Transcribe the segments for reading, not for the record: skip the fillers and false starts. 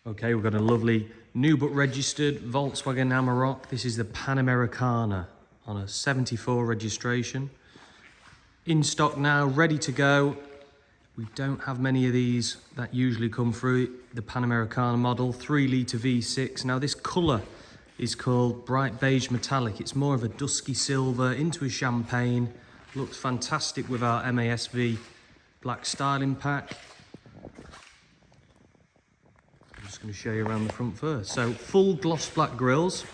Okay, we've got a lovely new but registered Volkswagen Amarok. This is the PanAmericana on a 74 registration. In stock now, ready to go. We don't have many of these that usually come through the PanAmericana model, 3-litre V6. Now this colour is called Bright Beige Metallic. It's more of a dusky silver into a champagne. Looks fantastic with our MASV black styling pack. I'm just going to show you around the front first. So full gloss black grills.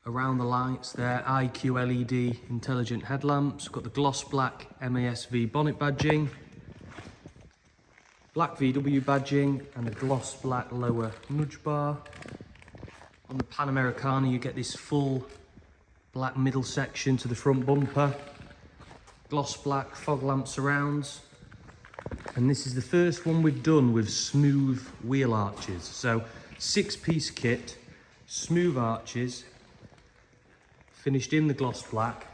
Around the lights there, IQ LED intelligent headlamps. Got the gloss black MASV bonnet badging. Black VW badging and a gloss black lower nudge bar. On the PanAmericana you get this full black middle section to the front bumper. Gloss black fog lamp surrounds. And this is the first one we've done with smooth wheel arches. So 6-piece kit, smooth arches, finished in the gloss black.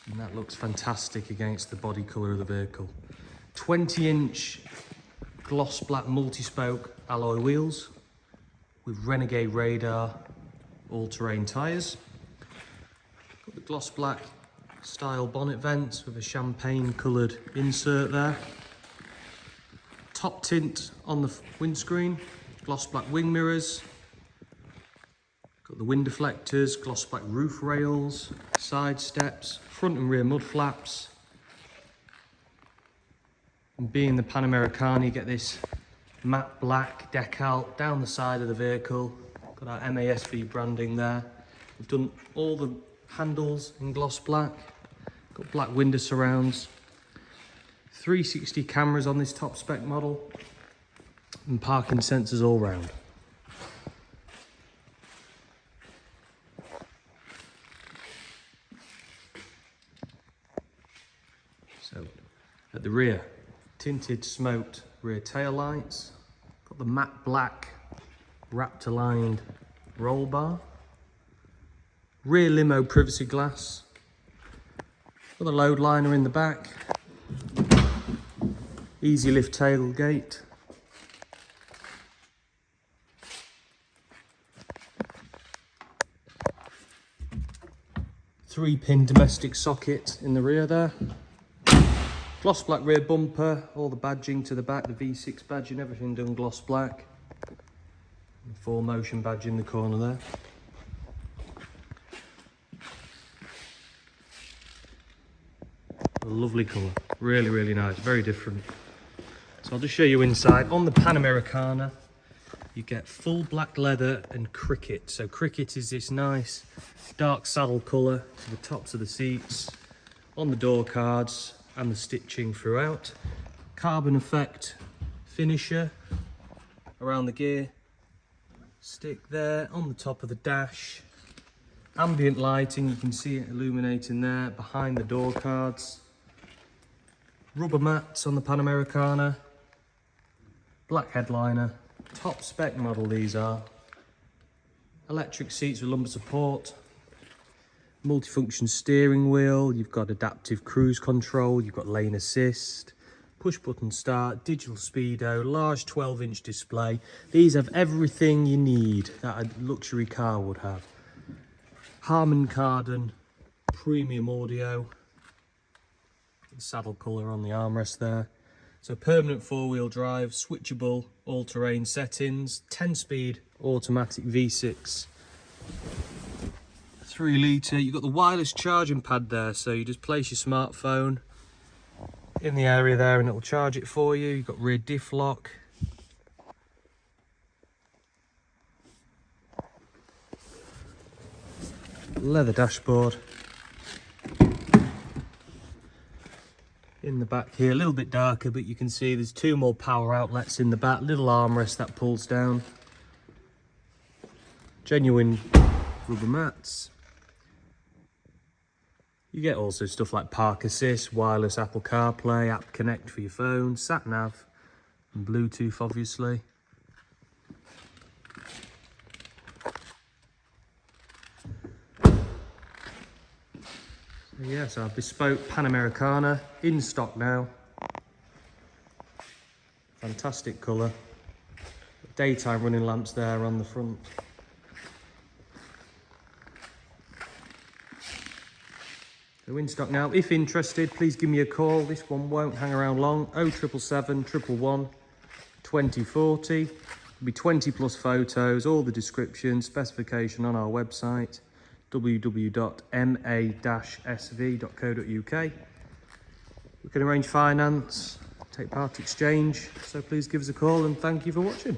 And that looks fantastic against the body colour of the vehicle. 20-inch gloss black multi-spoke alloy wheels with Renegade radar, all-terrain tyres. Got the gloss black style bonnet vents with a champagne coloured insert there. Top tint on the windscreen, gloss black wing mirrors. Got the wind deflectors, gloss black roof rails, side steps, front and rear mud flaps. And being the PanAmericana, you get this matte black decal down the side of the vehicle. Got our MASV branding there. We've done all the handles in gloss black. Got black window surrounds. 360 cameras on this top spec model. And parking sensors all round. So at the rear, tinted smoked rear tail lights. Got the matte black wrapped aligned roll bar. Rear limo privacy glass. Got the load liner in the back. Easy lift tailgate. Three-pin domestic socket in the rear there. Gloss black rear bumper, all the badging to the back, the V6 badging, everything done gloss black. And 4Motion badge in the corner there. A lovely colour, really, really nice, very different. So I'll just show you inside. On the PanAmericana, you get full black leather and cricket. So cricket is this nice dark saddle colour to the tops of the seats, on the door cards and the stitching throughout. Carbon effect finisher around the gear stick there, on the top of the dash. Ambient lighting, you can see it illuminating there behind the door cards. Rubber mats on the PanAmericana. Black headliner. Top spec model these are. Electric seats with lumbar support. Multifunction steering wheel. You've got adaptive cruise control. You've got lane assist. Push button start. Digital speedo. Large 12-inch display. These have everything you need that a luxury car would have. Harmon Kardon Premium audio. Saddle colour on the armrest there. So permanent 4-wheel drive, switchable all-terrain settings, 10-speed automatic V6, 3-litre. You've got the wireless charging pad there, so you just place your smartphone in the area there and it'll charge it for you. You've got rear diff lock. Leather dashboard. In the back here, a little bit darker, but you can see there's 2 more power outlets in the back. Little armrest that pulls down. Genuine rubber mats. You get also stuff like park assist, wireless Apple CarPlay, App Connect for your phone, sat nav, and Bluetooth obviously. Yes, our bespoke PanAmericana in stock now. Fantastic colour. Daytime running lamps there on the front. So in stock now. If interested, please give me a call. This one won't hang around long. 0777 111 2040. There'll be 20 plus photos, all the descriptions, specification on our website, www.ma-sv.co.uk. We can arrange finance, take part exchange, so please give us a call and thank you for watching.